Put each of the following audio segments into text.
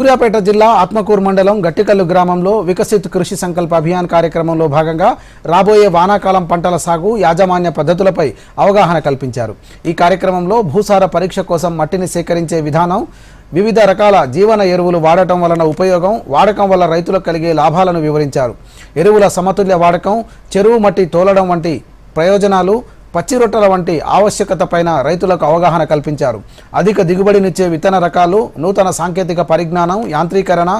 సూర్యాపేట జిల్లా ఆత్మకూరు మండలం గట్టికల్లు గ్రామంలో వికసిత్ కృషి సంకల్ప అభియాన్ కార్యక్రమంలో భాగంగా రాబోయే వానాకాలం పంటల సాగు యాజమాన్య పద్ధతులపై అవగాహన కల్పించారు. ఈ కార్యక్రమంలో భూసార పరీక్ష కోసం మట్టిని సేకరించే విధానం, వివిధ రకాల జీవన ఎరువులు వాడటం వలన ఉపయోగం, వాడకం వల్ల రైతులకు కలిగే లాభాలను వివరించారు. ఎరువుల సమతుల్య వాడకం, చెరువు మట్టి తోలడం వంటి ప్రయోజనాలు, పచ్చి రొట్టెల వంటి ఆవశ్యకత పైన రైతులకు అవగాహన కల్పించారు. అధిక దిగుబడినిచ్చే విత్తన రకాలు, నూతన సాంకేతిక పరిజ్ఞానం, యాంత్రీకరణ,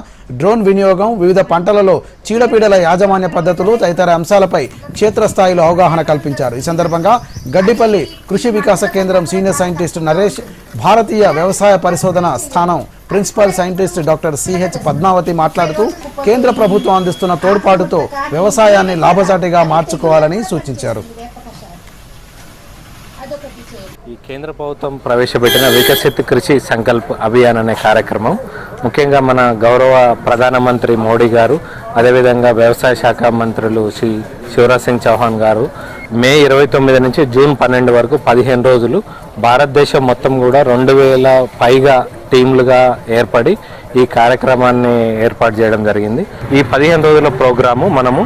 డ్రోన్ వినియోగం, వివిధ పంటలలో చీడపీడల యాజమాన్య పద్ధతులు తదితర అంశాలపై క్షేత్రస్థాయిలో అవగాహన కల్పించారు. ఈ సందర్భంగా గడ్డిపల్లి కృషి వికాస కేంద్రం సీనియర్ సైంటిస్ట్ నరేష్, భారతీయ వ్యవసాయ పరిశోధన స్థానం principal scientist doctor CH Padmavathi మాట్లాడుతూ కేంద్ర ప్రభుత్వం అందిస్తున్న తోడ్పాటుతో వ్యవసాయాన్ని లాభసాటిగా మార్చుకోవాలని సూచించారు. ఈ కేంద్ర ప్రభుత్వం ప్రవేశపెట్టిన వికసిత్ కృషి సంకల్ప్ అభియాన్ అనే కార్యక్రమం ముఖ్యంగా మన గౌరవ ప్రధానమంత్రి మోడీ గారు, అదేవిధంగా వ్యవసాయ శాఖ మంత్రులు శ్రీ శివరాజ్ సింగ్ చౌహాన్ గారు మే 29 నుంచి జూన్ 12 వరకు 15 రోజులు భారతదేశం మొత్తం కూడా 2000 పైగా టీంలుగా ఏర్పడి ఈ కార్యక్రమాన్ని ఏర్పాటు చేయడం జరిగింది. ఈ 15 రోజుల ప్రోగ్రాము మనము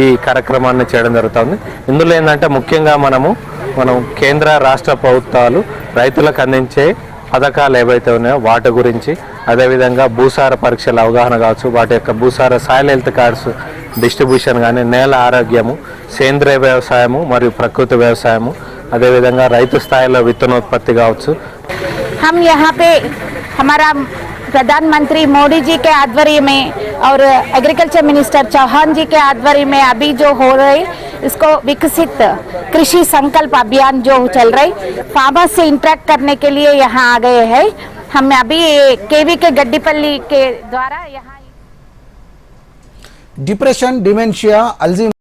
ఈ కార్యక్రమాన్ని చేయడం జరుగుతుంది. ఇందులో ఏంటంటే ముఖ్యంగా మనం కేంద్ర రాష్ట్ర ప్రభుత్వాలు రైతులకు అందించే పథకాలు ఏవైతే ఉన్నాయో వాటి గురించి, అదేవిధంగా భూసార పరీక్షల అవగాహన కావచ్చు, వాటి యొక్క భూసార సాయిల్ హెల్త్ కార్డ్స్ డిస్ట్రిబ్యూషన్ కానీ, నేల ఆరోగ్యము, సేంద్రియ వ్యవసాయము మరియు ప్రకృతి వ్యవసాయము, అదేవిధంగా రైతు స్థాయిలో విత్తనోత్పత్తి కావచ్చు. हम यहाँ पे हमारा प्रधानमंत्री मोदी जी के आध्वर्य में और एग्रीकल्चर मिनिस्टर चौहान जी के आध्वर्य में अभी जो हो रहे इसको विकसित कृषि संकल्प अभियान जो चल रही फार्मर्स से इंटरेक्ट करने के लिए यहाँ आ गए हैं. हम अभी केवी के गड्डीपल्ली के द्वारा यहाँ डिप्रेशन, डिमेंशिया, अल्जीमर